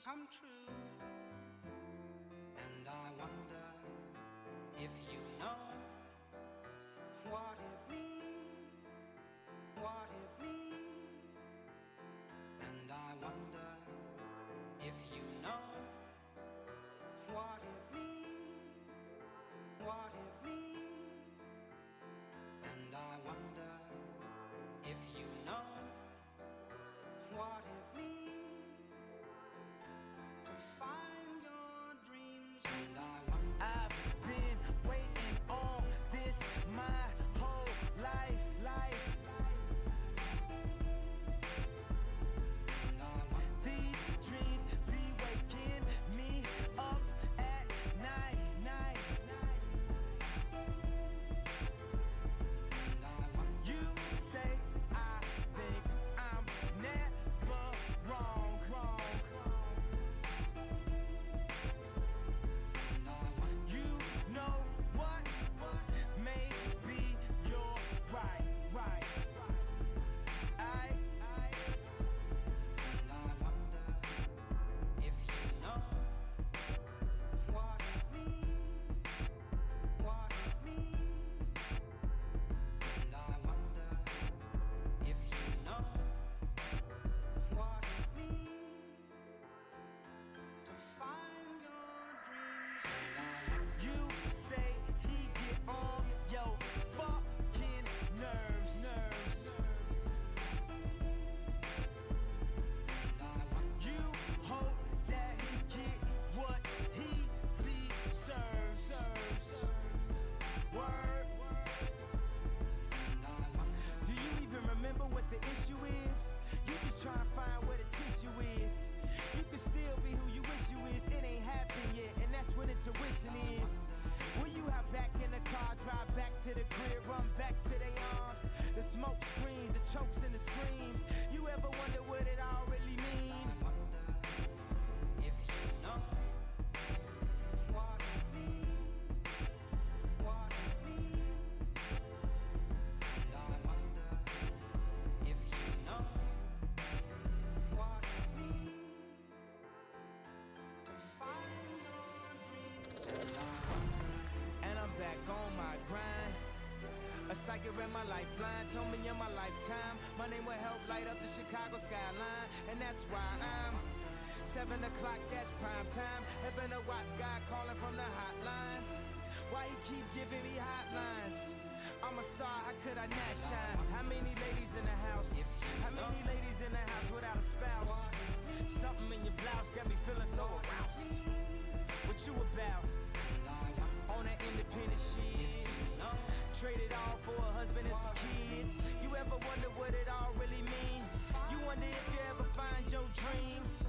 come true. And I wonder if you know what it means, what it means. And I wonder if you know what it means, what it means. And I wonder if you know what it means to find your dreams. And I wonder, I've been waiting on this my whole life. and I wonder, These dreams be waking me up at night. and I wonder, You say I think I'm never wrong. and I wonder, You know what? Maybe you're right. and I wonder if you know what it means, what it means. And I wonder if you know what it means to find your dreams. And I wonder, You say he get on your fucking nerves. and I wonder, You hope that he get what he deserves. Word. and I wonder, Do you even remember what the issue is? You just trying to find where the tissue is. You can still be who you wish you is. It ain't happened yet, and that's what intuition is. Will you hop back in the car, drive back to the crib, run back to their arms? The smoke screens, the chokes and the screams. You ever wonder what it all really mean? I wonder if you know what it means, what it means. And I wonder if you know what it means to find your dreams. And I wonder, And I'm back on my grind. A psychic read my lifeline, told me in my lifetime my name will help light up the Chicago skyline. And that's why I'm 7 o'clock, that's prime time. Heaven to watch God calling from the hotlines. Why he keep giving me hotlines? I'm a star, how could I not shine? How many ladies in the house? How many ladies in the house without a spouse? Something in your blouse got me feeling so aroused. What you about? and I wonder On that independent shit. Traded all for a husband and some kids. You ever wonder what it all really mean? You wonder if you ever find your dreams.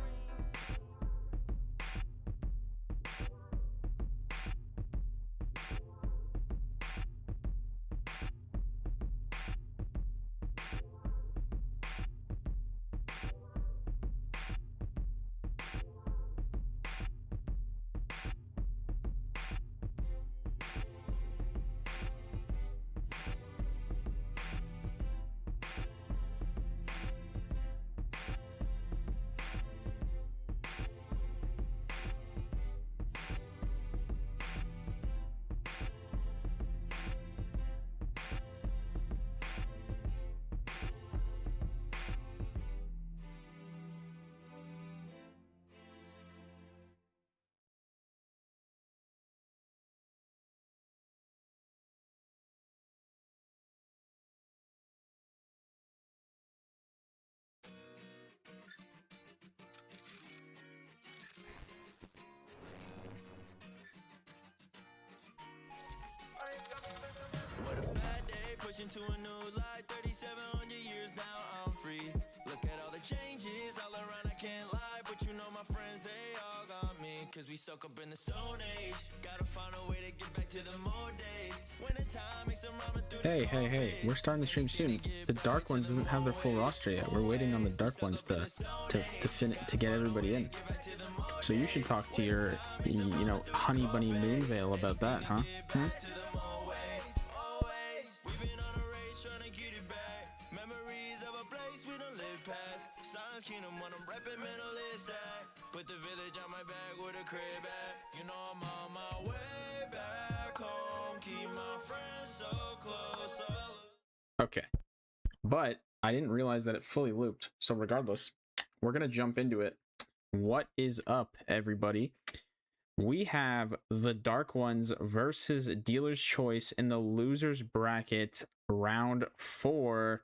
What a bad day, pushing to a new light. 3,700 years now, I'm free. Look at all the changes all around, I can't lie. But you know my friends, they all got me. Cause we soak up in the stone age. Gotta find a way to get back to the more days. When the time makes them rhyming through the Hey, we're starting the stream soon. The Dark Ones doesn't have their full roster yet. We're waiting on the Dark Ones to get everybody in. So you should talk to your, Honey Bunny Moonvale about that, huh? always. We've been on a race trying to get it back. Memories of a place we don't live past. Science Kingdom when I'm repping mental is at. Put the village on my back with a crib at. You know I'm on my way back home. Keep my friends so close. Okay, but I didn't realize that it fully looped. So regardless, we're gonna jump into it. What is up, everybody? We have the Dark Ones versus Dealer's Choice in the losers bracket, round 4.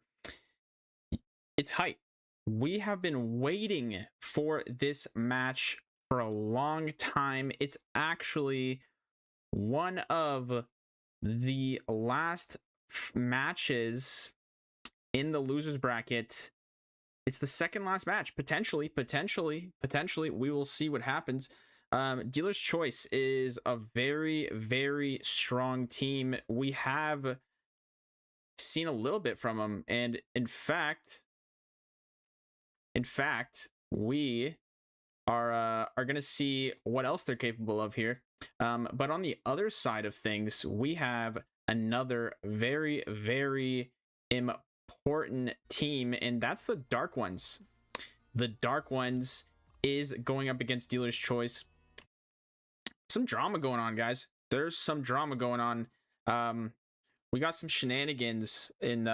It's hype. We have been waiting for this match for a long time. It's actually one of the last matches in the losers bracket. It's the second last match, potentially. We will see what happens. Dealer's Choice is a very, very strong team. We have seen a little bit from them, and in fact, we are gonna see what else they're capable of here. But on the other side of things, we have another very, very important team, and that's the Dark Ones. The Dark Ones is going up against Dealer's Choice. Some drama going on, guys. There's some drama going on. We got some shenanigans in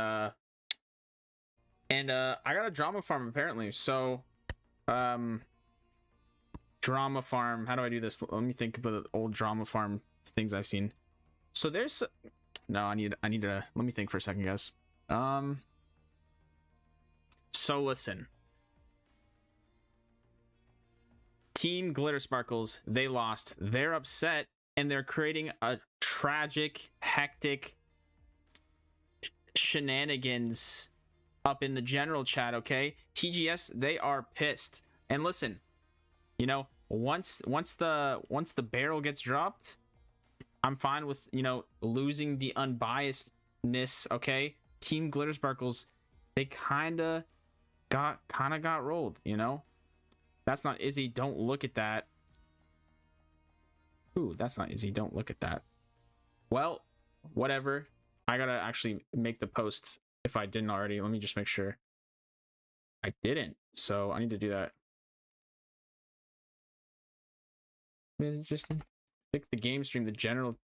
and I got a drama farm apparently. So drama farm, how do I do this? Let me think about the old drama farm things I've seen. So there's no, I need to let me think for a second, guys. So listen, Team Glitter Sparkles, they lost. They're upset, and they're creating a tragic, hectic shenanigans up in the general chat, okay? TGS, they are pissed. And listen, you know, once the barrel gets dropped, I'm fine with, you know, losing the unbiasedness, okay? Team Glitter Sparkles, they kind of got rolled, you know? That's not Izzy, don't look at that. Ooh, that's not Izzy, don't look at that. Well, whatever. I gotta actually make the post if I didn't already. Let me just make sure. I didn't, so I need to do that. Just fix the game, stream the general.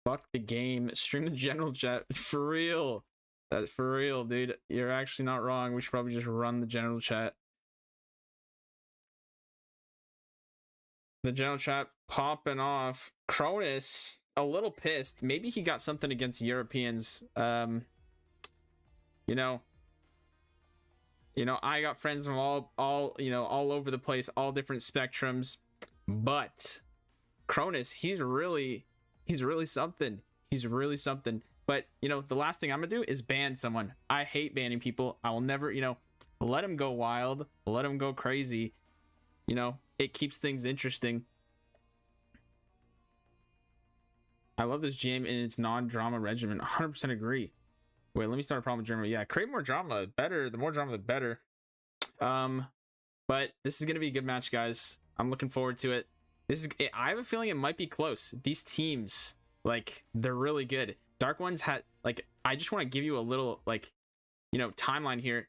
Fuck the game, stream the general chat. For real. That's for real, dude. You're actually not wrong. We should probably just run the general chat. The general chat popping off. Cronus, a little pissed. Maybe he got something against Europeans. You know, I got friends from all over the place, all different spectrums. But Cronus, he's really something. He's really something. But, you know, the last thing I'm gonna do is ban someone. I hate banning people. I will never, you know, let them go wild, let them go crazy. You know, it keeps things interesting. I love this GM in its non-drama regimen. 100% agree. Wait, let me start a problem with Germany. Yeah, create more drama. Better. The more drama, the better. But this is gonna be a good match, guys. I'm looking forward to it. I have a feeling it might be close. These teams, like, they're really good. Dark Ones had, like, I just want to give you a little, like, you know, timeline here.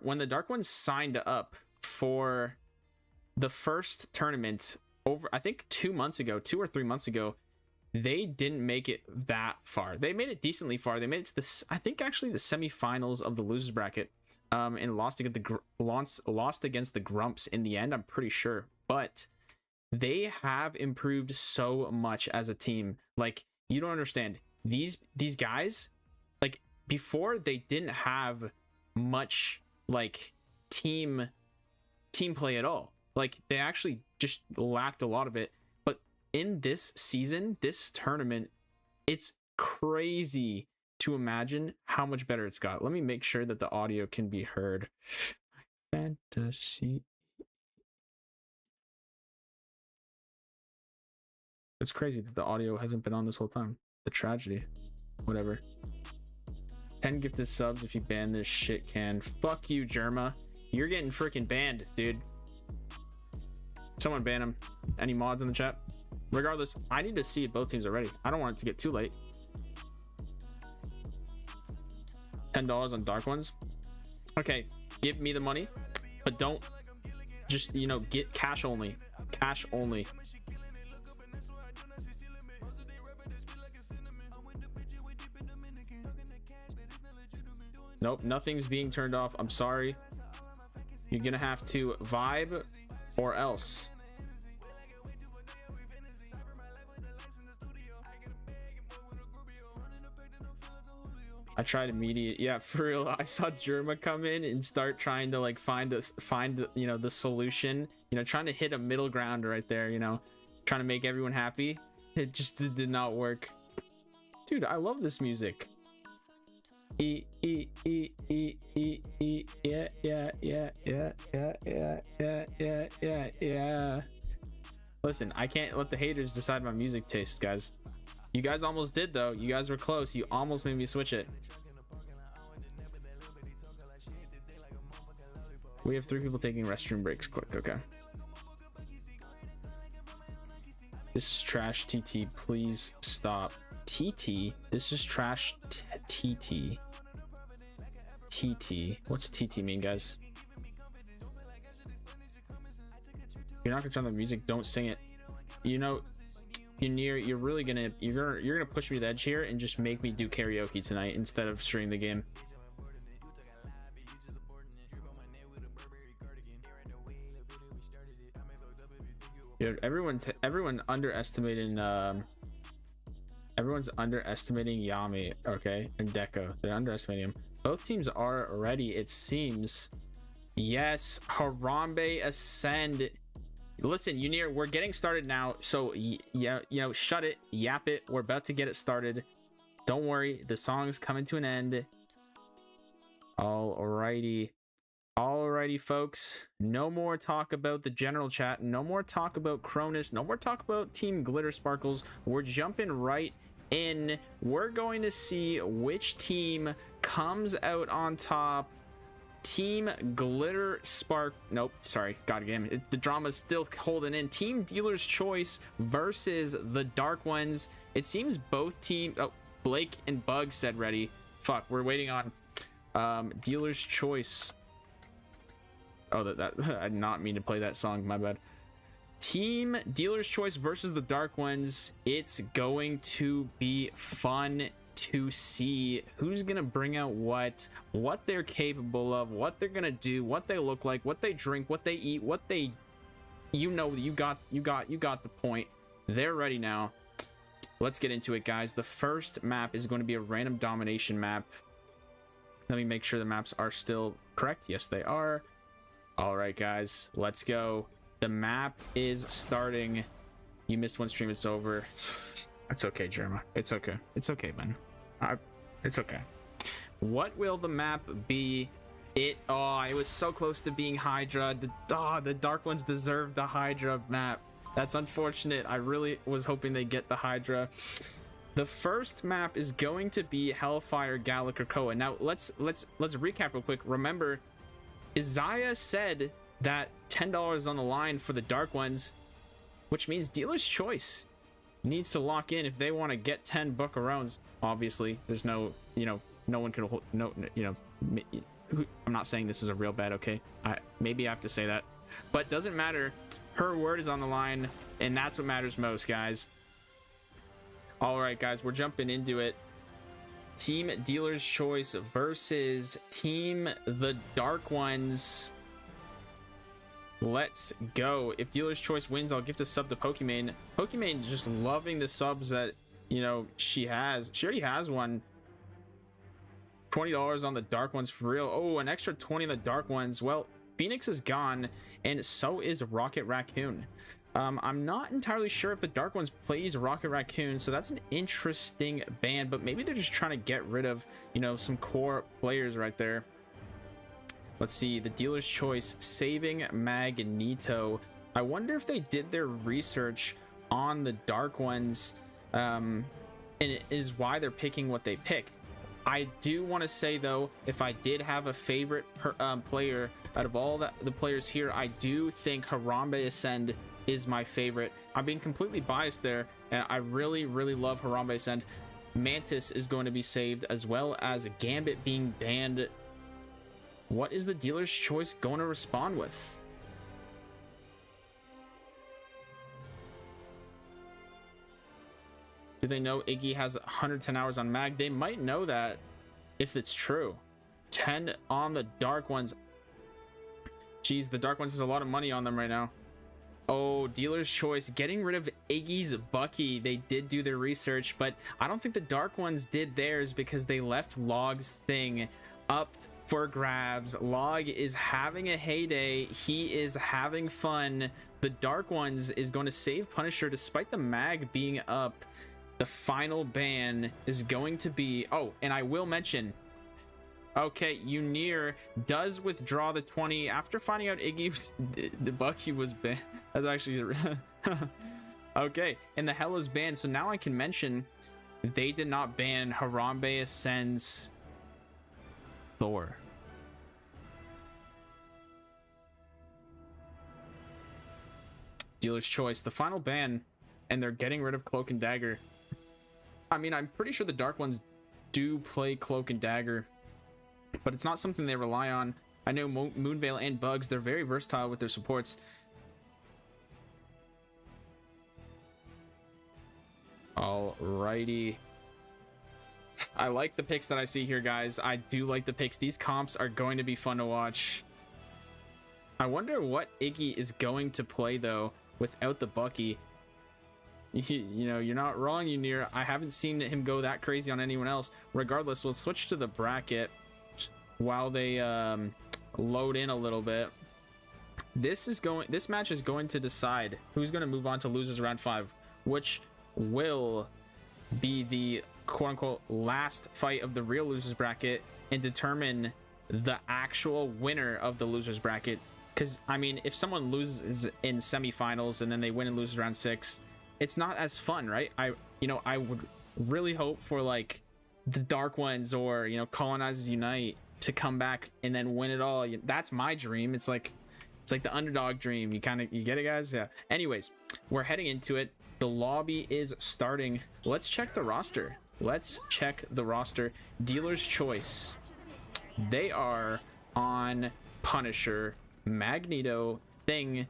When the Dark Ones signed up for the first tournament over, I think 2 or 3 months ago, they didn't make it that far. They made it decently far. They made it to the, I think actually the semifinals of the losers bracket, and lost against the Grumps in the end, I'm pretty sure. But they have improved so much as a team. Like, you don't understand. These guys, like, before they didn't have much like team play at all. Like, they actually just lacked a lot of it. But in this season, this tournament, it's crazy to imagine how much better it's got. Let me make sure that the audio can be heard. Fantasy. It's crazy that the audio hasn't been on this whole time. The tragedy. Whatever. 10 gifted subs if you ban this shit can. Fuck you, Germa. You're getting freaking banned, dude. Someone ban him. Any mods in the chat? Regardless, I need to see if both teams are ready. I don't want it to get too late. $10 on Dark Ones. Okay, give me the money, but don't just, you know, get cash only. Cash only. Nope, nothing's being turned off. I'm sorry. You're gonna have to vibe or else. I tried immediate. Yeah, for real. I saw Germa come in and start trying to like find you know, the solution. You know, trying to hit a middle ground right there. You know, trying to make everyone happy. It just did not work. Dude, I love this music. Yeah, yeah. Listen, I can't let the haters decide my music taste, guys. You guys almost did though. You guys were close. You almost made me switch it. We have 3 people taking restroom breaks. Quick, okay. This is trash. TT, please stop. TT? This is trash. TT. TT. What's TT mean, guys? If you're not gonna turn on the music, don't sing it. You know, you're really gonna you're gonna push me to the edge here and just make me do karaoke tonight instead of stream the game. Yeah, everyone underestimating everyone's underestimating Yami, okay, and Deco. They're underestimating him. Both teams are ready, it seems. Yes, Harambe Ascend. Listen, Unir, we're getting started now, so yeah, you know, shut it, yap it. We're about to get it started. Don't worry, the song's coming to an end. Alrighty, folks. No more talk about the general chat. No more talk about Cronus. No more talk about Team Glitter Sparkles. We're jumping right in. We're going to see which team comes out on top. Team Glitter Spark. Nope, sorry. God damn, the drama's still holding in. Team Dealer's Choice versus the Dark Ones. It seems both teams. Oh, Blake and Bug said ready. Fuck, we're waiting on Dealer's Choice. Oh, that I did not mean to play that song. My bad. Team Dealer's Choice versus the Dark Ones. It's going to be fun to see who's gonna bring out what they're capable of, what they're gonna do, what they look like, what they drink, what they eat, what they, you know, you got the point. They're ready now. Let's get into it, guys. The first map is going to be a random domination map. Let me make sure the maps are still correct. Yes, they are. All right, guys, let's go. The map is starting. You missed one stream, it's over. It's okay, Jerma. It's okay. It's okay, man. It's okay. What will the map be? It was so close to being Hydra. The Dark Ones deserve the Hydra map. That's unfortunate. I really was hoping they get the Hydra. The first map is going to be Hellfire Gala Krakoa. Now let's recap real quick. Remember, Isaiah said that $10 on the line for the Dark Ones, which means Dealer's Choice needs to lock in if they want to get 10 buckarones. Obviously, there's no, you know, no one could, no, you know, I'm not saying this is a real bet, okay? Maybe I have to say that, but doesn't matter. Her word is on the line, and that's what matters most, guys. All right, guys, we're jumping into it. Team Dealer's Choice versus Team the Dark Ones. Let's go. If Dealer's Choice wins, I'll gift a sub to Pokimane. Pokimane just loving the subs that, you know, she has. She already has one. $20 on the Dark Ones for real. Oh, an extra 20 on the Dark Ones. Well, Phoenix is gone, and so is Rocket Raccoon. I'm not entirely sure if the Dark Ones plays Rocket Raccoon, so that's an interesting ban, but maybe they're just trying to get rid of, you know, some core players right there. Let's see, the Dealer's Choice saving Magneto. I wonder if they did their research on the Dark Ones, and it is why they're picking what they pick. I do want to say, though, if I did have a favorite player out of all the players here, I do think Harambe Ascend is my favorite. I'm being completely biased there, and I really love Harambe Ascend. Mantis is going to be saved, as well as Gambit being banned. What is the Dealer's Choice going to respond with? Do they know Iggy has 110 hours on Mag? They might know that if it's true. 10 on the Dark Ones. Jeez, the Dark Ones has a lot of money on them right now. Oh, dealer's choice. Getting rid of Iggy's Bucky. They did do their research, but I don't think the Dark Ones did theirs because they left Log's thing up for grabs. Log is having a heyday. He is having fun. The Dark Ones is going to save Punisher despite the Mag being up. The final ban is going to be... Oh, and I will mention... Okay, Unir does withdraw the 20 after finding out the Bucky was banned. That's actually... Okay, and the hell is banned. So now I can mention they did not ban Harambe Ascends Thor. Dealer's choice. The final ban, and they're getting rid of Cloak and Dagger. I mean, I'm pretty sure the Dark Ones do play Cloak and Dagger, but it's not something they rely on. I know Moonveil and Bugs, they're very versatile with their supports. Alrighty. I like the picks that I see here, guys. I do like the picks. These comps are going to be fun to watch. I wonder what Iggy is going to play, though, without the Bucky. You know, you're not wrong, Unir. I haven't seen him go that crazy on anyone else. Regardless, we'll switch to the bracket while they load in a little bit. This match is going to decide who's going to move on to losers round 5, which will be the quote-unquote last fight of the real losers bracket and determine the actual winner of the losers bracket. Because I mean, if someone loses in semifinals and then they win and lose round 6, it's not as fun, right? I would really hope for like the Dark Ones or, you know, Colonizers Unite to come back and then win it all. That's my dream. It's like the underdog dream. You get it, guys? Yeah. Anyways, we're heading into it. The lobby is starting. Let's check the roster. Dealer's choice. They are on Punisher, Magneto, Thing,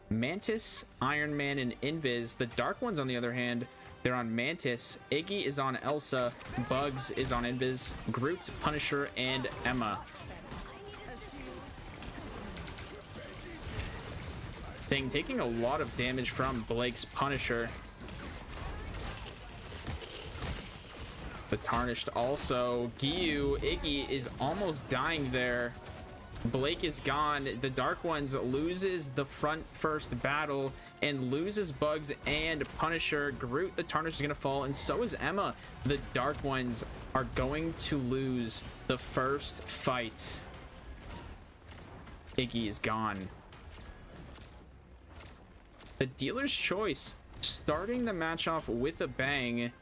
Mantis, Iron Man, and Invis. The Dark Ones, on the other hand, they're on Mantis. Iggy is on Elsa. Bugs is on Invis. Groot, Punisher, and Emma. Thing taking a lot of damage from Blake's Punisher. The Tarnished also. Iggy is almost dying there. Blake is gone. The Dark Ones loses the front first battle and loses Bugs and Punisher. Groot, the Tarnished, is going to fall, and so is Emma. The Dark Ones are going to lose the first fight. Iggy is gone. The Dealer's choice starting the match off with a bang.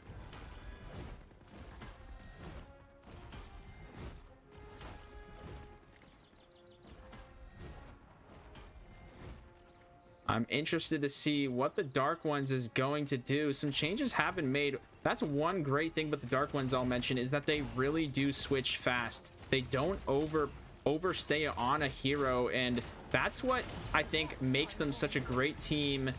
I'm interested to see what the Dark Ones is going to do. Some changes have been made. That's one great thing about the Dark Ones I'll mention, is that they really do switch fast. They don't overstay on a hero, and that's what I think makes them such a great team.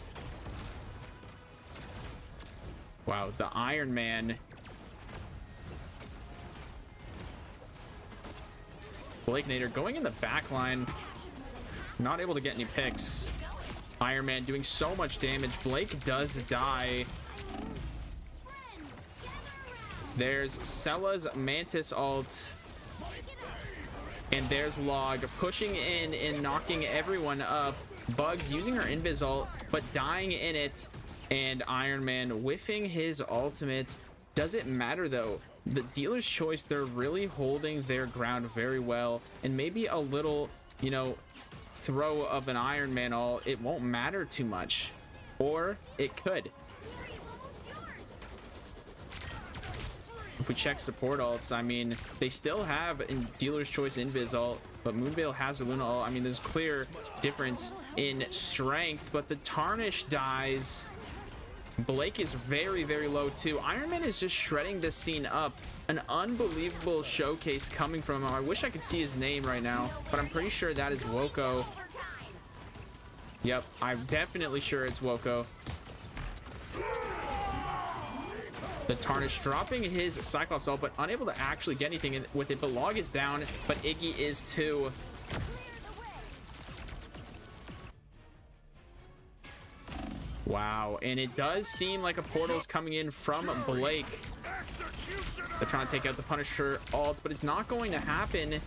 Wow, the Iron Man. Blake Nader going in the back line. Not able to get any picks. Iron Man doing so much damage. Blake does die. There's Sella's Mantis ult. And there's Log pushing in and knocking everyone up. Bugs using her invis ult, but dying in it. And Iron Man whiffing his ultimate. Does it matter though? The Dealer's choice, they're really holding their ground very well. And maybe a little, you know, throw of an Iron Man ult, it won't matter too much. Or it could. If we check support ults, I mean, they still have in Dealer's choice invis ult, but Moonveil has her Luna ult. I mean, there's clear difference in strength, but the Tarnished dies. Blake is very, very low too. Iron Man is just shredding this scene up. An unbelievable showcase coming from him. I wish I could see his name right now, but I'm pretty sure that is Woko. Yep, I'm definitely sure it's Woko. The Tarnish dropping his Cyclops ult, but unable to actually get anything with it. But Log is down, but Iggy is too. Wow, and it does seem like a portal is coming in from Blake. They're trying to take out the Punisher ult, but it's not going to happen.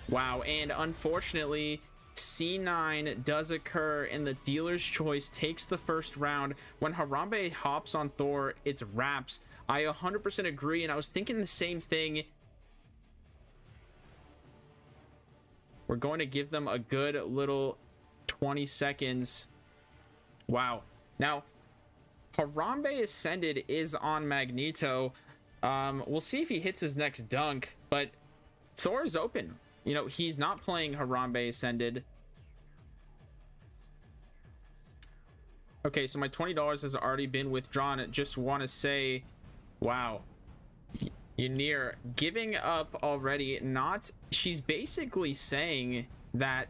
Wow, and unfortunately, C9 does occur, and the dealer's choice takes the first round. When Harambe hops on Thor, it's wraps. I 100% agree, and I was thinking the same thing. We're going to give them a good little 20 seconds. Wow. Now, Harambe Ascended is on Magneto. We'll see if he hits his next dunk, but Thor is open. You know, he's not playing Harambe Ascended. Okay, so my $20 has already been withdrawn. I just want to say, wow. Ynir giving up already. Not, she's basically saying that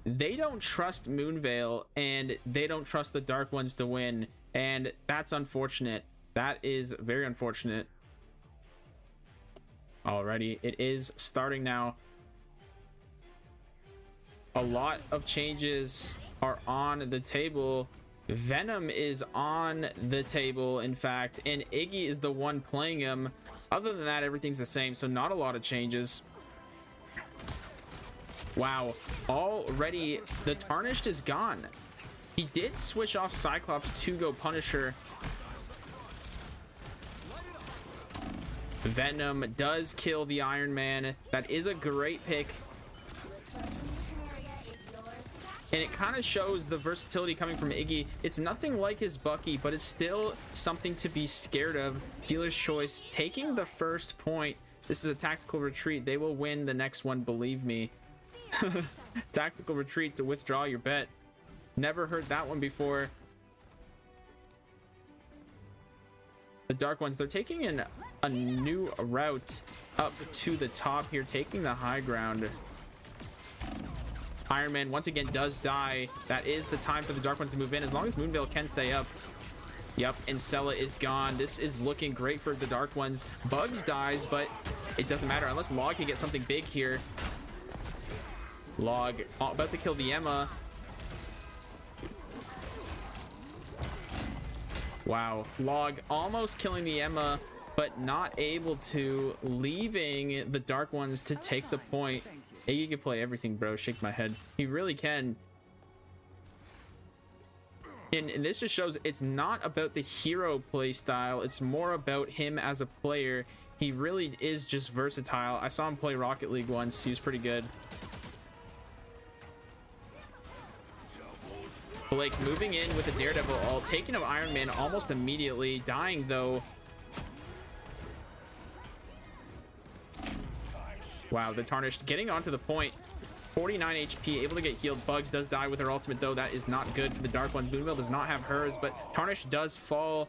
they don't trust Moonveil and they don't trust the Dark Ones to win, and that's unfortunate. That is very unfortunate. Alrighty, it is starting now. A lot of changes are on the table. Venom is on the table, in fact, and Iggy is the one playing him. Other than that, everything's the same, so not a lot of changes. Wow, already the Tarnished is gone. He did switch off Cyclops to go Punisher. Venom does kill the Iron Man. That is a great pick. And it kind of shows the versatility coming from Iggy. It's nothing like his Bucky, but it's still something to be scared of. Dealer's choice, taking the first point. This is a tactical retreat. They will win the next one, believe me. Tactical retreat to withdraw your bet. Never heard that one before. The Dark Ones, they're taking in a new route up to the top here, taking the high ground. Iron Man once again does die. That is the time for the Dark Ones to move in, as long as Moonveil can stay up. Yep, and Sella is gone. This is looking great for the Dark Ones. Bugs dies, but it doesn't matter unless Log can get something big here. Log about to kill the Emma. Wow, Log almost killing the Emma, but not able to, leaving the Dark Ones to take the point. Iggy can play everything, bro. Shake my head. He really can. And this just shows it's not about the hero play style. It's more about him as a player. He really is just versatile. I saw him play Rocket League once. He was pretty good. Blake moving in with a Daredevil ult, taking out Iron Man almost immediately, dying though. Wow, the Tarnished getting onto the point. 49 HP, able to get healed. Bugs does die with her ultimate though. That is not good for the Dark One. Moonveil does not have hers, but Tarnished does fall.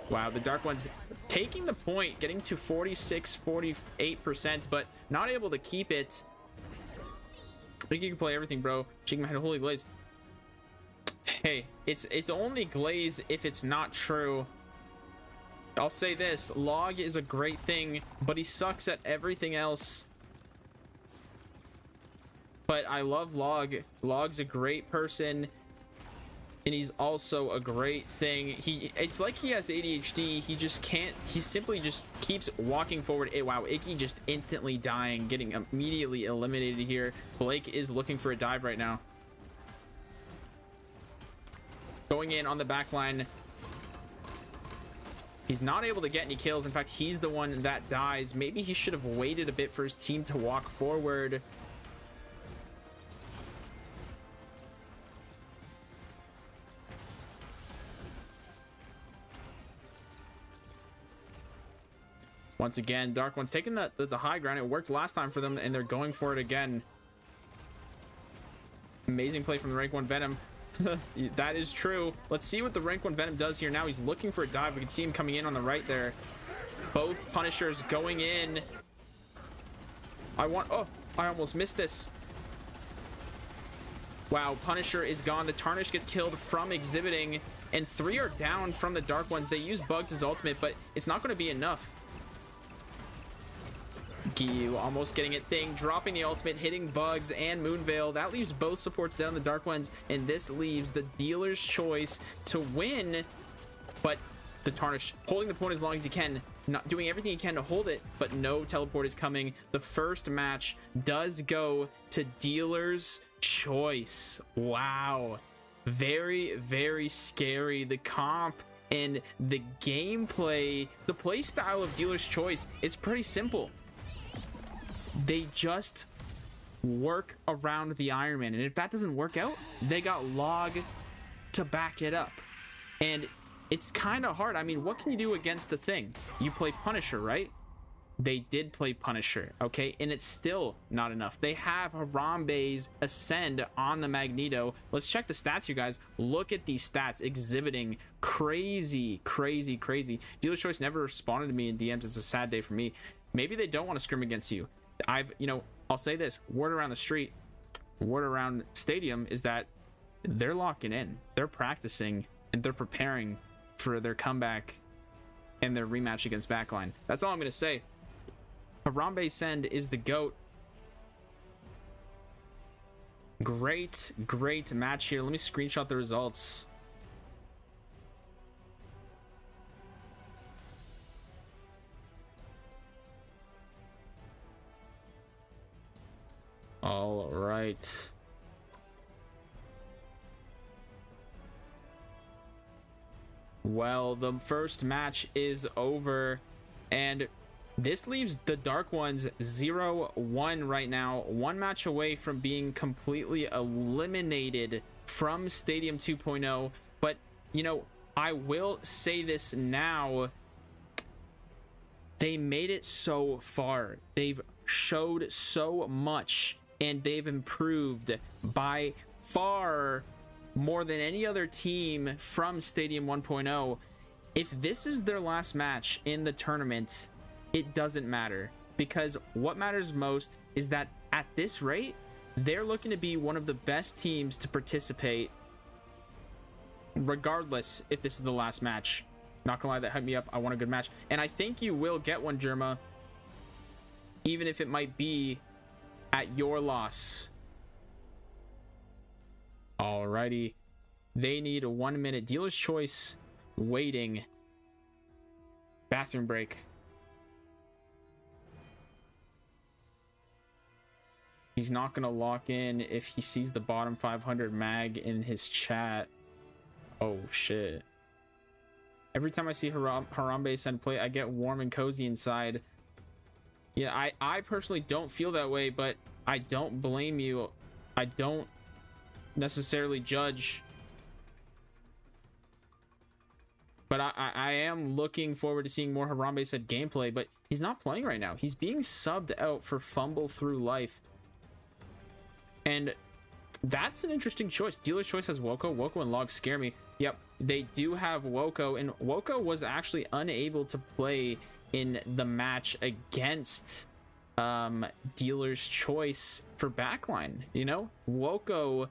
Wow, the Dark One's taking the point, getting to 46-48%, but not able to keep it. I think you can play everything, bro. Shaking my head, holy Glaze. Hey, it's only Glaze if it's not true. I'll say this, Log is a great thing, but he sucks at everything else. But I love Log. Log's a great person, and he's also a great thing. It's like he has ADHD. He just can't, he simply just keeps walking forward. Hey, wow, Iggy just instantly dying, getting immediately eliminated here. Blake is looking for a dive right now. Going in on the back line. He's not able to get any kills. In fact, he's the one that dies. Maybe he should have waited a bit for his team to walk forward. Once again, Dark One's taking the high ground. It worked last time for them, and they're going for it again. Amazing play from the rank 1 Venom. That is true. Let's see what the rank 1 Venom does here now. He's looking for a dive. We can see him coming in on the right there. Both Punishers going in. Oh, I almost missed this. Wow, Punisher is gone. The Tarnish gets killed from Exhibiting, and 3 are down from the Dark Ones. They use Bugs' ultimate, but it's not going to be enough. Giyu almost getting it. Thing dropping the ultimate, hitting Bugs and Moonveil. That leaves both supports down the Dark Ones, and this leaves the Dealer's Choice to win. But the Tarnish holding the point as long as he can, not doing everything he can to hold it, but no teleport is coming. The first match does go to Dealer's Choice. Wow, very, very scary. The comp and the gameplay, the play style of Dealer's Choice, it's pretty simple. They just work around the Iron Man, and if that doesn't work out, they got Log to back it up. And it's kind of hard. I mean, what can you do against the Thing? You play Punisher, right? They did play Punisher, okay? And it's still not enough. They have Harambe's Ascend on the Magneto. Let's check the stats, you guys. Look at these stats. Exhibiting crazy, crazy, crazy. Dealer's Choice never responded to me in DMs. It's a sad day for me. Maybe they don't want to scrim against you. I'll say this. Word around the street, word around Stadium is that they're locking in. They're practicing, and they're preparing for their comeback and their rematch against Backline. That's all I'm going to say. Harambe Send is the GOAT. Great, great match here. Let me screenshot the results. All right. Well, the first match is over, and this leaves the Dark Ones 0-1 right now. One match away from being completely eliminated from Stadium 2.0. But, I will say this now. They made it so far. They've showed so much, and they've improved by far more than any other team from Stadium 1.0. If this is their last match in the tournament, it doesn't matter, because what matters most is that at this rate, they're looking to be one of the best teams to participate, regardless if this is the last match. Not gonna lie, that hyped me up. I want a good match, and I think you will get one, Germa, even if it might be at your loss. Alrighty, they need a 1 minute. Dealer's Choice waiting. Bathroom break. He's not gonna lock in if he sees the bottom 500 mag in his chat. Oh shit. Every time I see Harambe Send play, I get warm and cozy inside. Yeah, I personally don't feel that way, but I don't blame you. I don't necessarily judge. But I am looking forward to seeing more Harambe Send gameplay, but he's not playing right now. He's being subbed out for Fumble Through Life. And that's an interesting choice. Dealer's Choice has Woko. Woko and Log scare me. Yep, they do have Woko, and Woko was actually unable to play in the match against Dealer's Choice for Backline. Woko,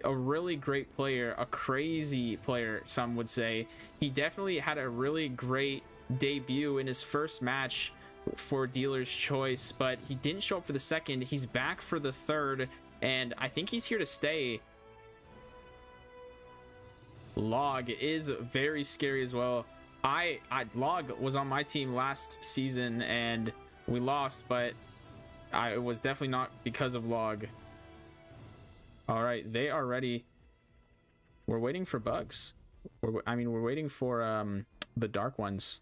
a really great player, a crazy player, some would say. He definitely had a really great debut in his first match for Dealer's Choice, but he didn't show up for the second. He's back for the third, and I think he's here to stay. Log is very scary as well. Log was on my team last season and we lost, but it was definitely not because of Log. All right, they are ready. We're waiting for Bugs. We're waiting for the Dark Ones.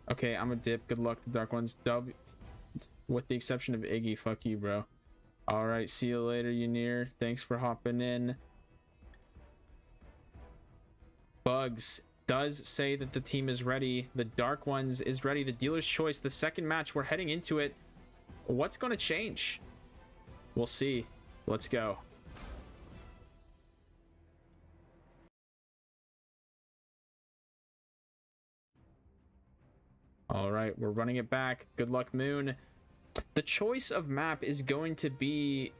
Okay, I'm a dip. Good luck, the Dark Ones. Dub, with the exception of Iggy. Fuck you, bro. All right, see you later, Ynir. Thanks for hopping in. Bugs does say that the team is ready. The Dark Ones is ready. The Dealer's Choice, the second match. We're heading into it. What's going to change? We'll see. Let's go. All right, we're running it back. Good luck, Moon. The choice of map is going to be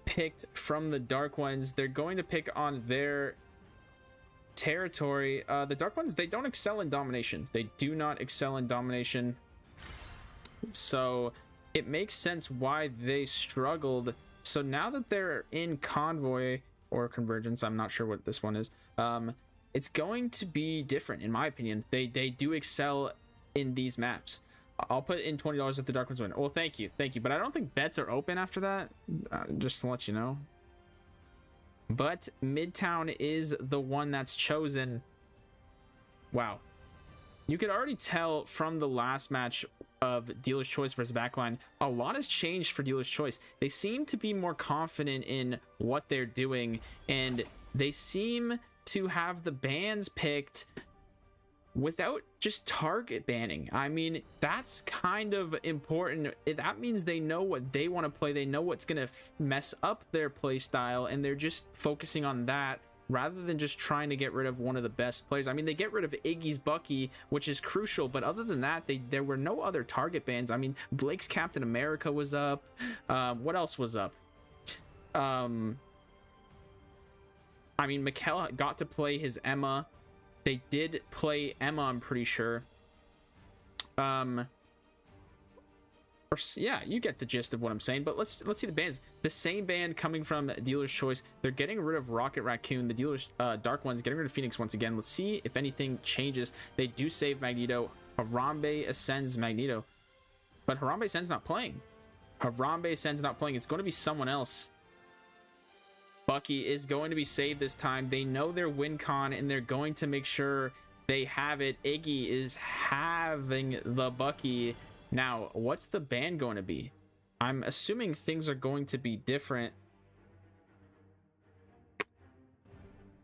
picked from the Dark Ones. They're going to pick on their territory. The Dark Ones, they don't excel in domination. They do not excel in domination. So it makes sense why they struggled. So now that they're in Convoy or Convergence, I'm not sure what this one is, it's going to be different in my opinion. They do excel in these maps. I'll put in $20 if the Dark Ones win. Well, thank you, but I don't think bets are open after that, just to let you know. But Midtown is the one that's chosen. Wow, you could already tell from the last match of Dealer's Choice versus Backline, a lot has changed for Dealer's Choice. They seem to be more confident in what they're doing, and they seem to have the bans picked without just target banning. I mean, that's kind of important. That means they know what they want to play. They know what's going to mess up their play style, and they're just focusing on that rather than just trying to get rid of one of the best players. I mean, they get rid of Iggy's Bucky, which is crucial, but other than that, there were no other target bans. I mean, Blake's Captain America was up. What else was up? I mean, Mikel got to play his Emma. They did play Emma, I'm pretty sure. Yeah, you get the gist of what I'm saying, but let's see the bands. The same band coming from Dealer's Choice. They're getting rid of Rocket Raccoon. The Dealer's Dark Ones getting rid of Phoenix once again. Let's see if anything changes. They do save Magneto. Harambe ascends Magneto, but Harambe Ascend's not playing. Harambe Ascend's not playing. It's going to be someone else. Bucky is going to be saved this time. They know their win con, and they're going to make sure they have it. Iggy is having the Bucky. Now, what's the ban going to be? I'm assuming things are going to be different.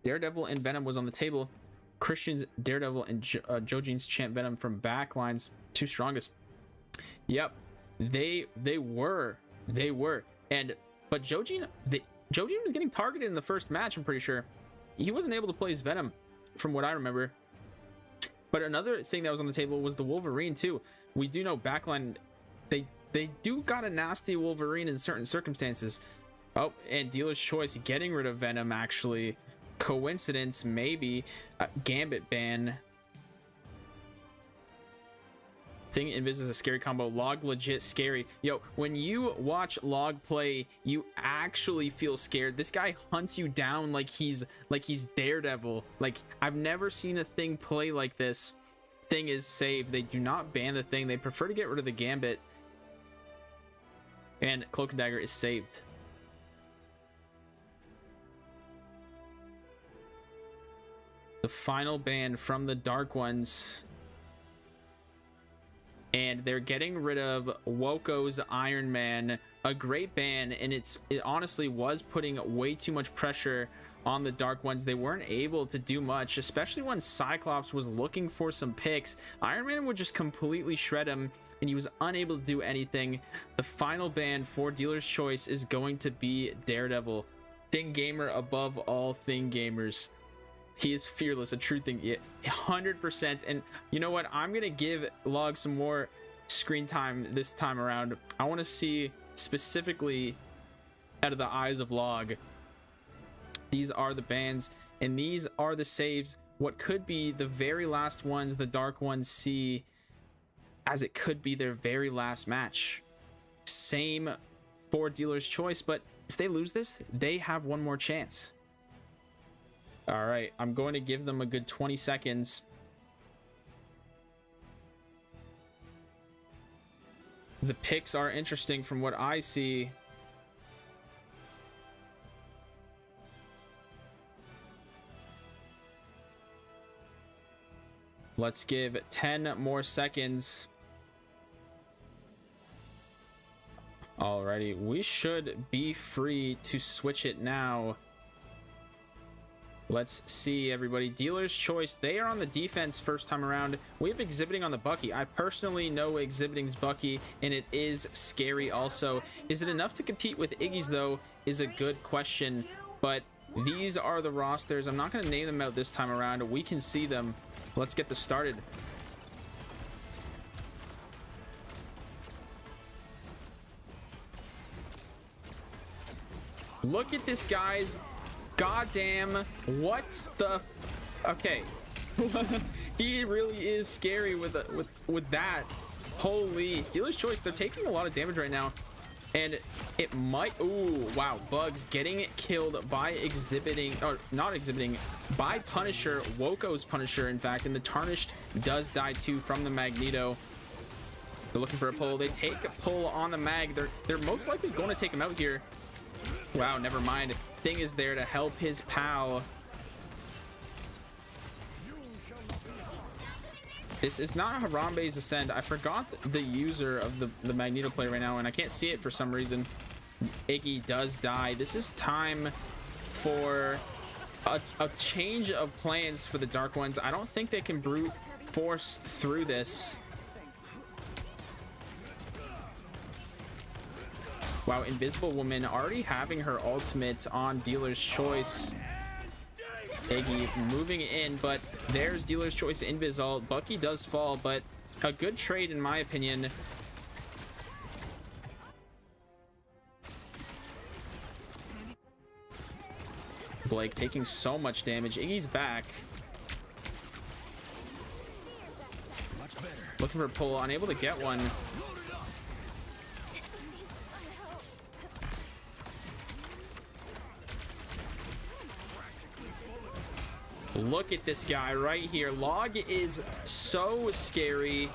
Daredevil and Venom was on the table. Christian's Daredevil and Jojean's Champ Venom from Backlines, two strongest. Yep, they were. But Jojean was getting targeted in the first match, I'm pretty sure. He wasn't able to play his Venom, from what I remember. But another thing that was on the table was the Wolverine, too. We do know Backline, they do got a nasty Wolverine in certain circumstances. Oh, and Dealer's Choice getting rid of Venom, actually. Coincidence, maybe. Gambit ban. Thing Invis is a scary combo. Log legit scary. Yo, when you watch Log play, you actually feel scared. This guy hunts you down like he's Daredevil. Like, I've never seen a Thing play like this. Thing is saved. They do not ban the Thing. They prefer to get rid of the Gambit. And Cloak and Dagger is saved. The final ban from the Dark Ones. And they're getting rid of Woko's Iron Man, a great ban, and it honestly was putting way too much pressure on the Dark Ones. They weren't able to do much, especially when Cyclops was looking for some picks. Iron Man would just completely shred him, and he was unable to do anything. The final ban for Dealer's Choice is going to be Daredevil. Thing Gamer above all Thing Gamers. He is fearless, a true thing, 100%. And you know what? I'm going to give Log some more screen time this time around. I want to see specifically out of the eyes of Log. These are the bans, and these are the saves. What could be the very last ones the Dark Ones see, as it could be their very last match. Same for Dealer's Choice, but if they lose this, they have one more chance. All right, I'm going to give them a good 20 seconds. The picks are interesting from what I see. Let's give 10 more seconds. Alrighty, we should be free to switch it now. Let's see, everybody. Dealer's Choice, they are on the defense first time around. We have Exhibiting on the Bucky. I personally know Exhibiting's Bucky, and it is scary also. Is it enough to compete with Iggy's, though, is a good question. But these are the rosters. I'm not going to name them out this time around. We can see them. Let's get this started. Look at this, guys. Goddamn. What the? Okay. He really is scary with that. Holy. Dealer's Choice. They're taking a lot of damage right now. And it might... Ooh, wow. Bugs getting killed by exhibiting... Or not exhibiting. By Punisher. Woko's Punisher, in fact. And the Tarnished does die too from the Magneto. They're looking for a pull. They take a pull on the Mag. They're most likely going to take him out here. Wow, never mind. Thing is there to help his pal. This is not Harambe's Ascend. I forgot the user of the Magneto play right now, and I can't see it for some reason. Iggy does die. This is time for a change of plans for the Dark Ones. I don't think they can brute force through this. Wow, Invisible Woman already having her ultimate on Dealer's Choice. Iggy moving in, but there's Dealer's Choice Invis ult. Bucky does fall, but a good trade in my opinion. Blake taking so much damage. Iggy's back. Looking for a pull, unable to get one. Look at this guy right here. Log is so scary.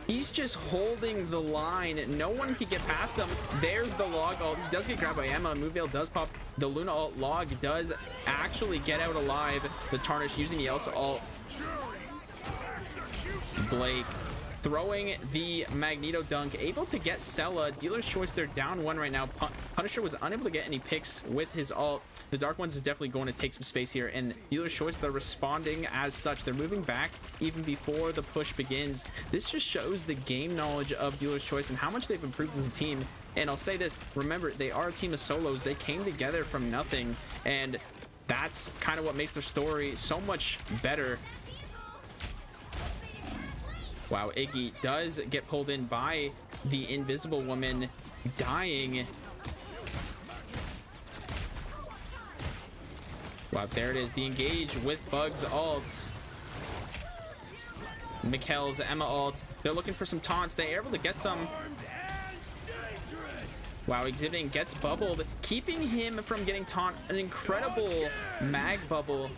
He's just holding the line. No one can get past him. There's the Log ult. He does get grabbed by Emma. Moonveil does pop the Luna ult. Log does actually get out alive. The Tarnish using the Elsa ult. Blake throwing the Magneto dunk. Able to get Sella. Dealer's Choice, they're down one right now. Punisher was unable to get any picks with his ult. The Dark Ones is definitely going to take some space here, and Dealer's Choice, they're responding as such. They're moving back even before the push begins. This just shows the game knowledge of Dealer's Choice and how much they've improved as a team. And I'll say this, remember, they are a team of solos. They came together from nothing, and that's kind of what makes their story so much better. Wow, Iggy does get pulled in by the Invisible Woman, dying. Wow, there it is. The engage with Bugs ult. Mikkel's Emma ult. They're looking for some taunts. They're able to get some. Wow, Exhibiting gets bubbled, keeping him from getting taunt. An incredible mag bubble.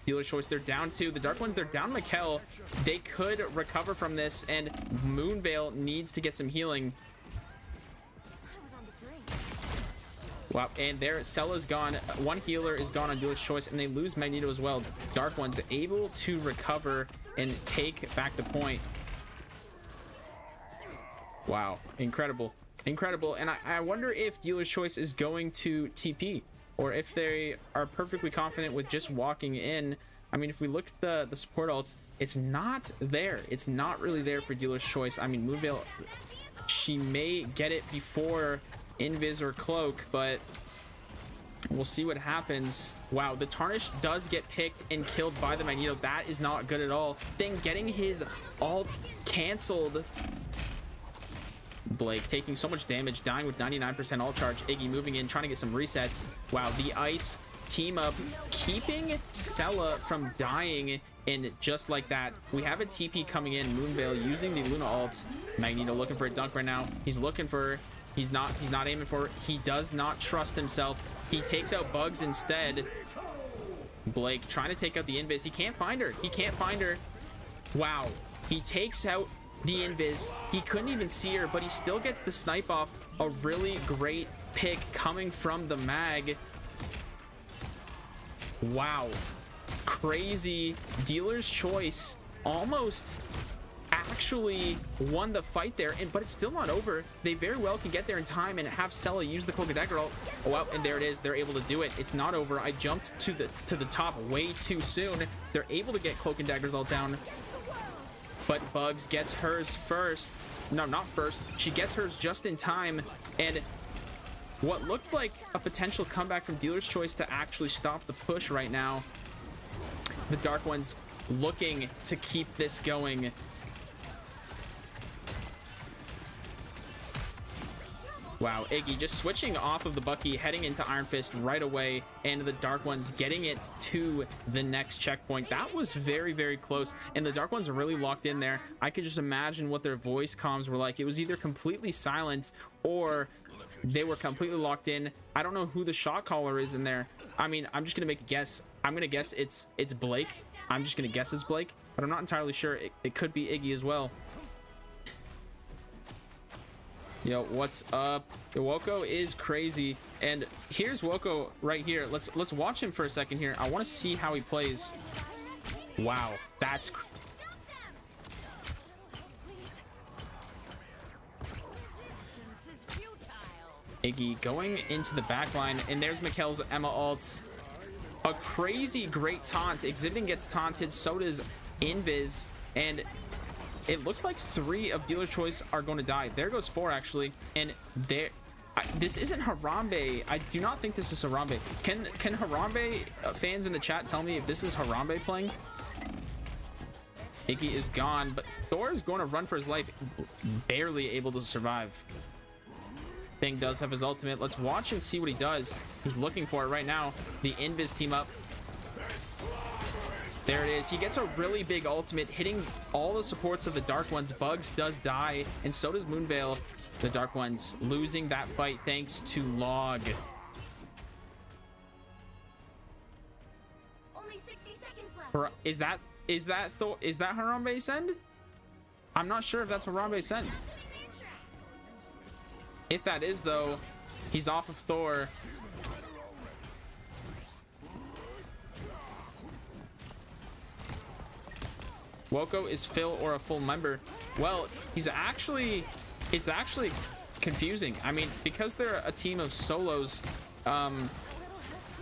Dealer's Choice, they're down two. The Dark Ones, they're down Mikkel. They could recover from this, and Moonveil needs to get some healing. Wow, and there, Sella's gone. One healer is gone on Dealer's Choice, and they lose Magneto as well. Dark One's able to recover and take back the point. Wow, incredible. Incredible. And I wonder if Dealer's Choice is going to TP, or if they are perfectly confident with just walking in. I mean, if we look at the support ults, it's not there. It's not really there for Dealer's Choice. I mean, Moonveil, she may get it before Invis or Cloak, but we'll see what happens. Wow, the Tarnish does get picked and killed by the Magneto. That is not good at all. Then getting his ult canceled. Blake taking so much damage, dying with 99% ult charge. Iggy moving in, trying to get some resets. Wow, the Ice team up, keeping Sella from dying. And just like that, we have a TP coming in. Moonveil using the Luna ult. Magneto looking for a dunk right now. He's looking for... He's not aiming for it. He does not trust himself. He takes out Bugs instead. Blake trying to take out the Invis. He can't find her. He can't find her. Wow. He takes out the Invis. He couldn't even see her, but he still gets the snipe off. A really great pick coming from the Mag. Wow. Crazy. Dealer's Choice almost actually won the fight there, but it's still not over. They very well can get there in time and have Sella use the Cloak and Dagger ult. Oh, wow, and there it is. They're able to do it. It's not over. I jumped to the top way too soon. They're able to get Cloak and Daggers ult down, but Bugs gets hers first. No, not first. She gets hers just in time, and what looked like a potential comeback from Dealer's Choice to actually stop the push right now. The Dark Ones looking to keep this going. Wow, Iggy just switching off of the Bucky, heading into Iron Fist right away, and the Dark Ones getting it to the next checkpoint. That was very, very close, and the Dark Ones are really locked in there. I could just imagine what their voice comms were like. It was either completely silent or they were completely locked in. I don't know who the shot caller is in there. I mean, I'm just gonna make a guess. I'm gonna guess it's Blake. I'm just gonna guess it's Blake, but I'm not entirely sure. It could be Iggy as well. Yo, what's up? Woko is crazy, and here's Woko right here. Let's watch him for a second here. I want to see how he plays. Wow, that's Iggy going into the back line, and there's Mikhail's Emma ult. A crazy great taunt. Exhibiting gets taunted, so does Invis, and it looks like 3 of Dealer's Choice are going to die. There goes 4 actually, and there. This isn't Harambe. I do not think this is Harambe. Can Harambe fans in the chat tell me if this is Harambe playing? Iggy is gone, but Thor is going to run for his life, barely able to survive. Thing does have his ultimate. Let's watch and see what he does. He's looking for it right now. The Invis team up. There it is. He gets a really big ultimate, hitting all the supports of the Dark Ones. Bugs does die, and so does Moonveil. The Dark Ones losing that fight thanks to Log. Only 60 seconds left. Is that Harambe Send? I'm not sure if that's Harambe Send. If that is, though, he's off of Thor. Woko is Phil or a full member. Well, it's actually confusing. I mean, because they're a team of solos,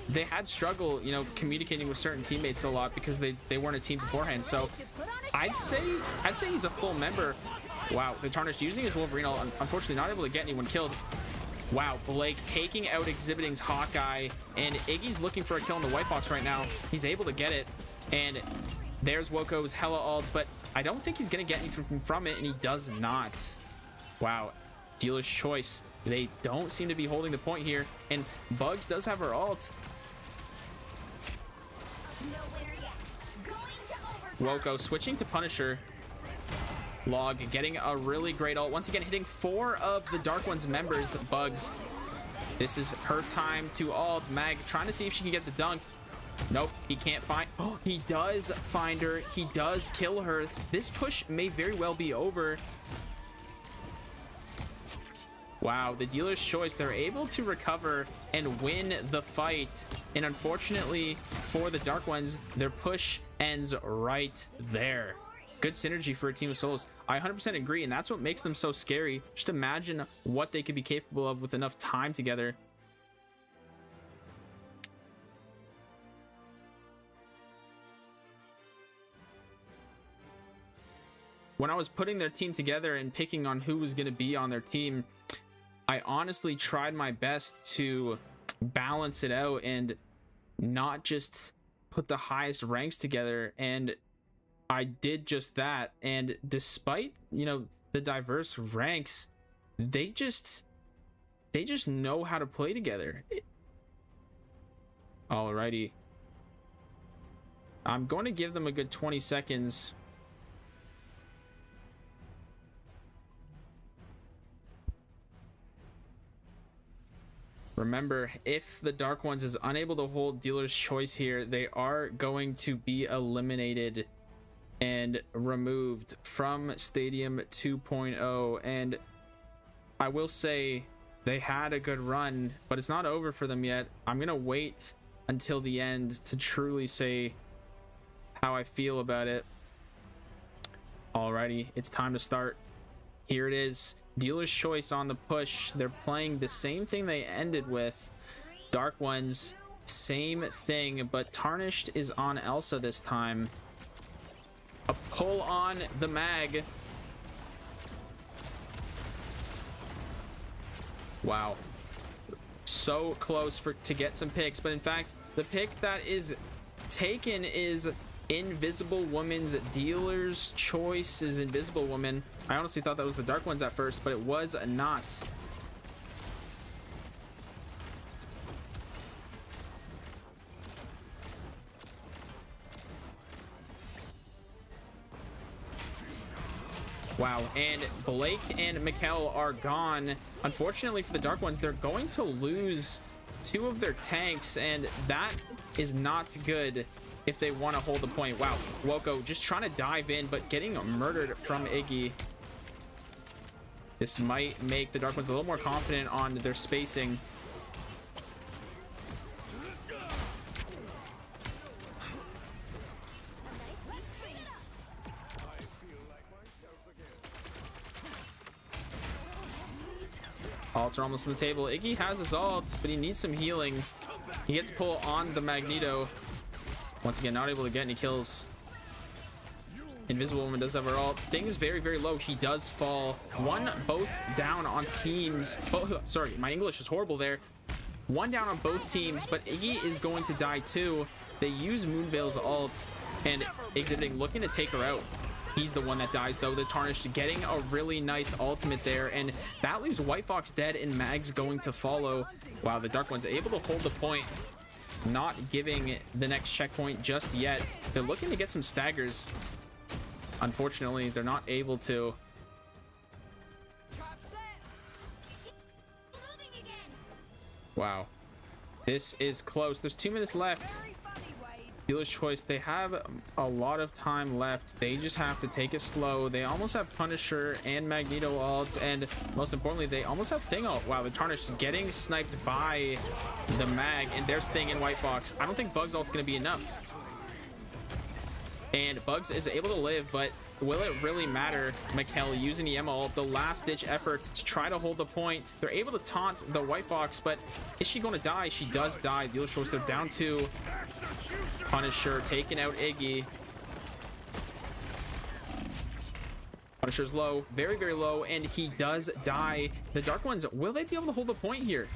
they had struggle, you know, communicating with certain teammates a lot because they weren't a team beforehand. So I'd say he's a full member. Wow, the Tarnished using his Wolverine, unfortunately not able to get anyone killed. Wow, Blake taking out Exhibiting's Hawkeye, and Iggy's looking for a kill on the White Fox right now. He's able to get it, and there's Woko's hella ult, but I don't think he's gonna get anything from it, and he does not. Wow, Dealer's Choice. They don't seem to be holding the point here, and Bugs does have her ult. Woko switching to Punisher. Log getting a really great ult. Once again, hitting 4 of the Dark One's members. Bugs. This is her time to ult. Mag trying to see if she can get the dunk. Nope, he can't find. Oh, he does find her. He does kill her. This push may very well be over. Wow, the Dealer's Choice. They're able to recover and win the fight. And unfortunately for the Dark Ones, their push ends right there. Good synergy for a team of solos. I 100% agree, and that's what makes them so scary. Just imagine what they could be capable of with enough time together. When I was putting their team together and picking on who was going to be on their team, I honestly tried my best to balance it out and not just put the highest ranks together, and I did just that. And despite, you know, the diverse ranks, they just know how to play together. Alrighty, I'm going to give them a good 20 seconds. Remember, if the Dark Ones is unable to hold Dealer's Choice here, they are going to be eliminated and removed from Stadium 2.0. And I will say they had a good run, but it's not over for them yet. I'm gonna wait until the end to truly say how I feel about it. Alrighty, it's time to start. Here it is. Dealer's Choice on the push. They're playing the same thing they ended with. Dark Ones, same thing, but Tarnished is on Elsa this time. A pull on the Mag. Wow. So close to get some picks, but in fact, the pick that is taken is Invisible Woman's. Dealer's Choice is Invisible Woman. I honestly thought that was the Dark Ones at first, but it was not. Wow, and Blake and Mikkel are gone. Unfortunately for the Dark Ones, they're going to lose 2 of their tanks, and that is not good if they want to hold the point. Wow, Woko just trying to dive in, but getting murdered from Iggy. This might make the Dark Ones a little more confident on their spacing. Ults are almost on the table. Iggy has his ult, but he needs some healing. He gets pull on the Magneto. Once again, not able to get any kills. Invisible Woman does have her ult. Thing is very, very low. He does fall. Both down on teams. Oh, sorry, my English is horrible there. 1 down on both teams, but Iggy is going to die too. They use Moonveil's ult, and Exhibiting looking to take her out. He's the one that dies though. The Tarnished getting a really nice ultimate there, and that leaves White Fox dead and Mags going to follow. Wow, the Dark One's able to hold the point, not giving the next checkpoint just yet. They're looking to get some staggers. Unfortunately, they're not able to. Wow, this is close. There's 2 minutes left. Dealer's Choice, they have a lot of time left. They just have to take it slow. They almost have Punisher and Magneto ults, and most importantly, they almost have Thing ult. Wow, the Tarnished getting sniped by the Mag, and there's Thing in White Fox. I don't think Bugs ult's gonna be enough. And Bugs is able to live, but will it really matter? Mikkel using the Emma ult, the last ditch effort to try to hold the point. They're able to taunt the White Fox, but is she going to die? She does die. Dealer's Choice, they're down 2. Punisher taking out Iggy. Punisher's low, very, very low, and he does die. The Dark Ones, will they be able to hold the point here?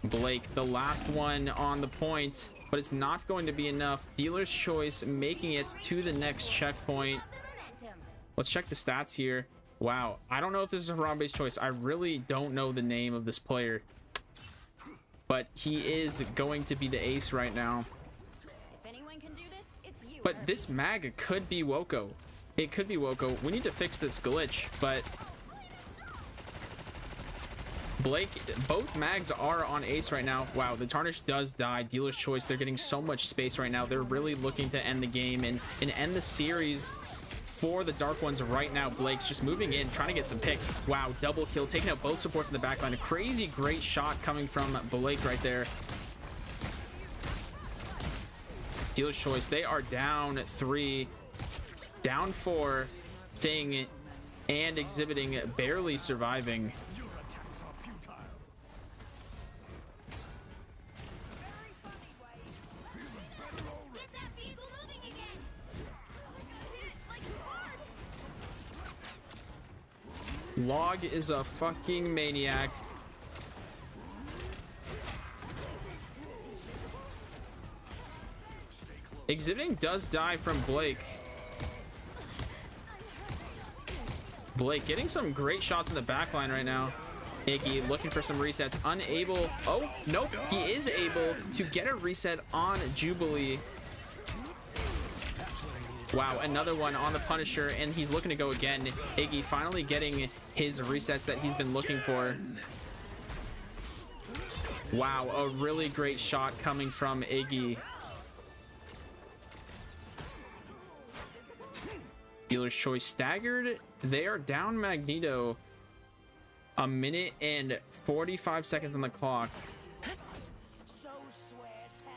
Blake, the last one on the point, but it's not going to be enough. Dealer's Choice making it to the next checkpoint. Let's check the stats here. Wow, I don't know if this is a Harambe's choice. I really don't know the name of this player, but he is going to be the ace right now. If anyone can do this, it's you. But this Mag could be Woko. It could be Woko. We need to fix this glitch, but Blake, both Mags are on ace right now. Wow, the Tarnished does die. Dealer's Choice, they're getting so much space right now. They're really looking to end the game and end the series for the Dark Ones right now. Blake's just moving in, trying to get some picks. Wow, double kill, taking out both supports in the backline. A crazy great shot coming from Blake right there. Dealer's Choice, they are down 3, down 4. Thing and Exhibiting barely surviving. Log is a fucking maniac. Exhibiting does die from Blake. Blake getting some great shots in the backline right now. Iggy looking for some resets, unable. Oh, nope, he is able to get a reset on Jubilee. Wow, another one on the Punisher, and he's looking to go again. Iggy finally getting his resets that he's been looking for. Wow, a really great shot coming from Iggy. Dealer's Choice staggered. They are down Magneto. 1 minute and 45 seconds on the clock.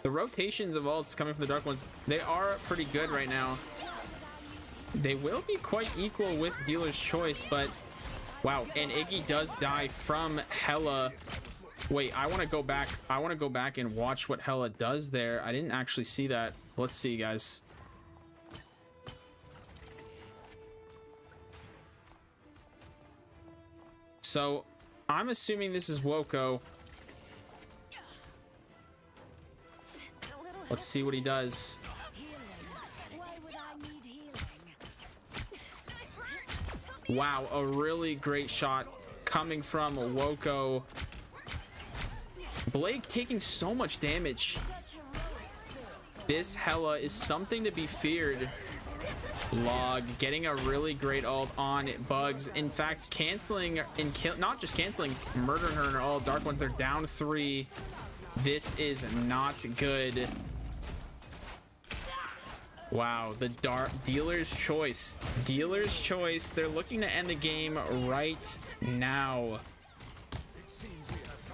The rotations of ults coming from the Dark Ones, they are pretty good right now. They will be quite equal with Dealer's Choice, but wow, and Iggy does die from Hela. Wait, I want to go back. I want to go back and watch what Hela does there. I didn't actually see that. Let's see, guys. So I'm assuming this is Woko. Let's see what he does. Wow, a really great shot coming from Woko. Blake taking so much damage. This Hela is something to be feared. Log getting a really great ult on Bugs. In fact, canceling and not just canceling, murdering her in all Dark Ones. They're down 3. This is not good. Wow, the dealer's choice. Dealer's choice. They're looking to end the game right now.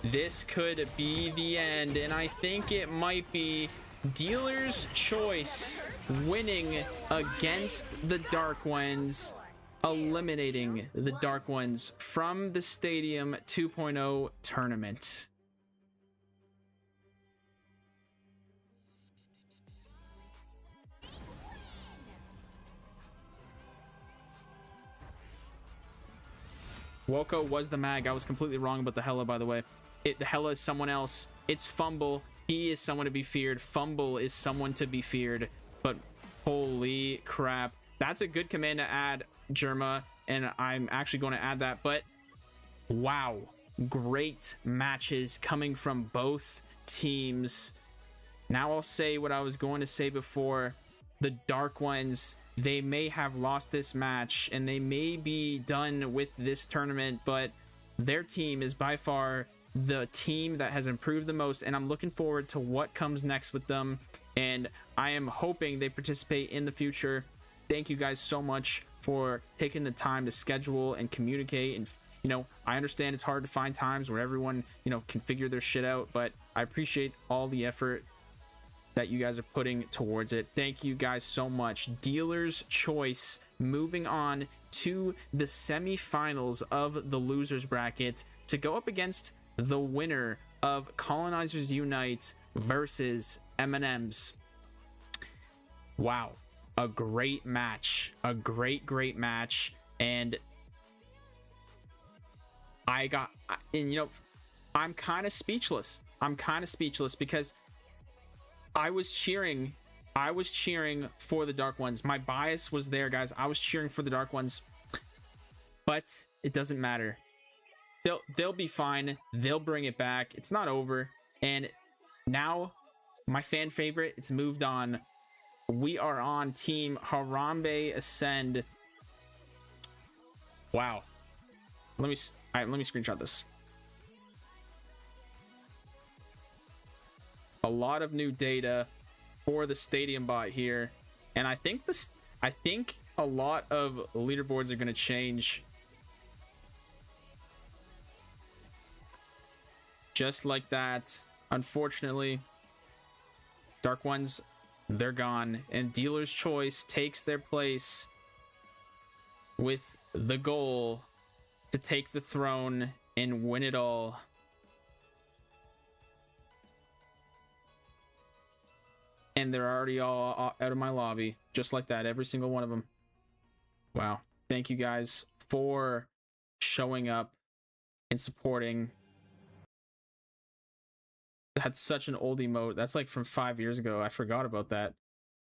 This could be the end, and I think it might be. Dealer's choice winning against the Dark Ones, eliminating the Dark Ones from the Stadium 2.0 tournament. Woko was the mag. I was completely wrong about the Hela, by the way. The Hela is someone else. It's Fumble. He is someone to be feared. Fumble is someone to be feared. But holy crap. That's a good command to add, Jerma. And I'm actually going to add that. But wow. Great matches coming from both teams. Now I'll say what I was going to say before. The Dark Ones, they may have lost this match and they may be done with this tournament, but their team is by far the team that has improved the most, and I'm looking forward to what comes next with them, and I am hoping they participate in the future. Thank you guys so much for taking the time to schedule and communicate. And you know, I understand it's hard to find times where everyone, you know, can figure their shit out, but I appreciate all the effort that you guys are putting towards it. Thank you guys so much. Dealer's choice moving on to the semifinals of the losers bracket to go up against the winner of Colonizers Unite versus M&Ms. Wow, a great match, a great match. And you know, I'm kind of speechless. Because I was cheering for the Dark Ones. My bias was there, guys. I was cheering for the Dark Ones, but it doesn't matter. They'll be fine. They'll bring it back. It's not over. And now my fan favorite, it's moved on. We are on team Harambe Ascend. Wow. Let me screenshot this. A lot of new data for the Stadium bot here, and I think a lot of leaderboards are going to change. Just like that, unfortunately, Dark Ones, they're gone, and Dealer's Choice takes their place with the goal to take the throne and win it all. And they're already all out of my lobby, just like that, every single one of them. Wow. Thank you guys for showing up and supporting. That's such an old emote. That's like from 5 years ago. I forgot about that.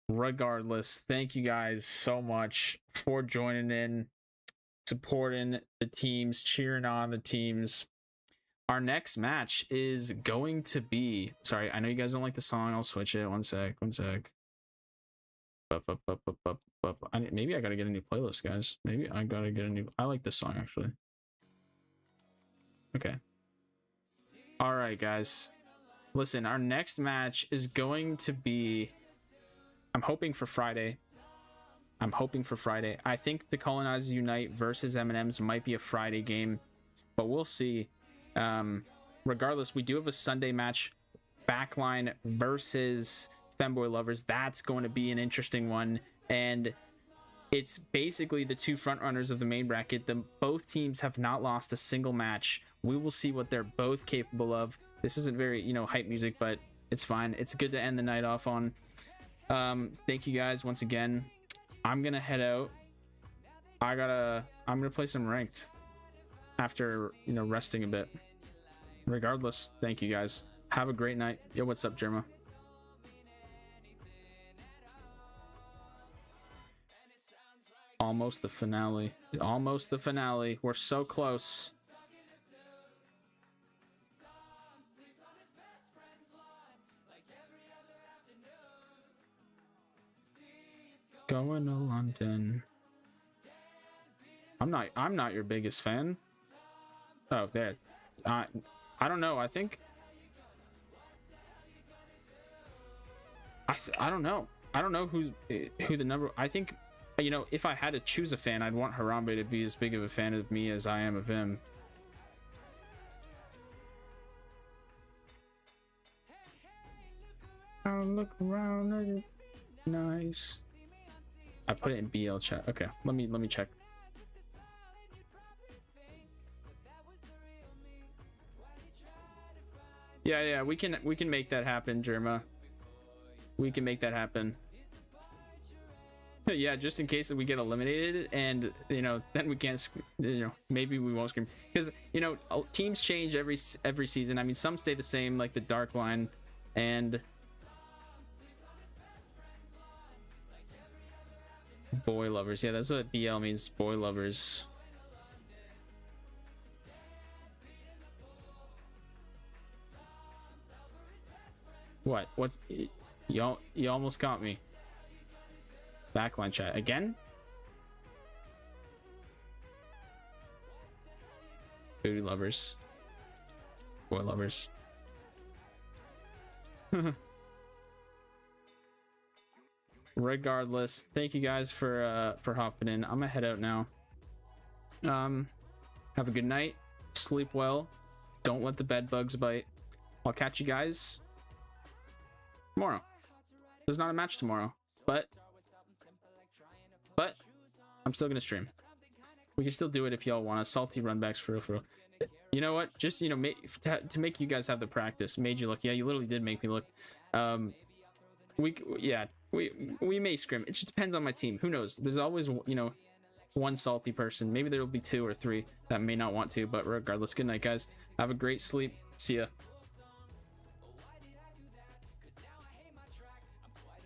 Regardless, thank you guys so much for joining in, supporting the teams, cheering on the teams. Our next match is going to be... Sorry, I know you guys don't like the song. I'll switch it. One sec. Maybe I gotta get a new playlist, guys. Maybe I gotta get a new... I like this song, actually. Okay. Alright, guys. Listen, our next match is going to be... I'm hoping for Friday. I think the Colonizers Unite versus M&Ms might be a Friday game, but we'll see. Regardless, we do have a Sunday match, Backline versus Femboy Lovers. That's going to be an interesting one, and it's basically the two frontrunners of the main bracket. Both teams have not lost a single match. We will see what they're both capable of. This isn't very, you know, hype music, but it's fine. It's good to end the night off on. Thank you guys once again. I'm gonna head out. I'm gonna play some ranked after, you know, resting a bit. Regardless, thank you guys. Have a great night. Yo, what's up, Jerma? Almost the finale. Almost the finale. We're so close. Going to London. I'm not your biggest fan. Oh, there. I don't know. I think I don't know. I don't know who the number. I think, you know, if I had to choose a fan, I'd want Harambe to be as big of a fan of me as I am of him. I'll look around. Nice. I put it in BL chat. Okay, let me check. Yeah, we can make that happen, Germa. We can make that happen. Yeah, just in case that we get eliminated, and you know, then we can't. You know, maybe we won't scream because you know teams change every season. I mean, some stay the same, like the Dark Line, and boy lovers. Yeah, that's what BL means. Boy lovers. What? What's you almost caught me. Backline chat again. Booty lovers. Boy lovers. Regardless, thank you guys for hopping in. I'm gonna head out now. Have a good night. Sleep well. Don't let the bed bugs bite. I'll catch you guys tomorrow. There's not a match tomorrow, but I'm still gonna stream. We can still do it if y'all want to. Salty runbacks for real. You know what? Just, you know, to make you guys have the practice. Made you look. Yeah, you literally did make me look. We may scrim. It just depends on my team. Who knows? There's always, you know, one salty person. Maybe there will be 2 or 3 that may not want to. But regardless, good night, guys. Have a great sleep. See ya.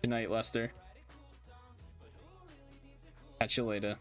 Good night, Lester. Catch you later.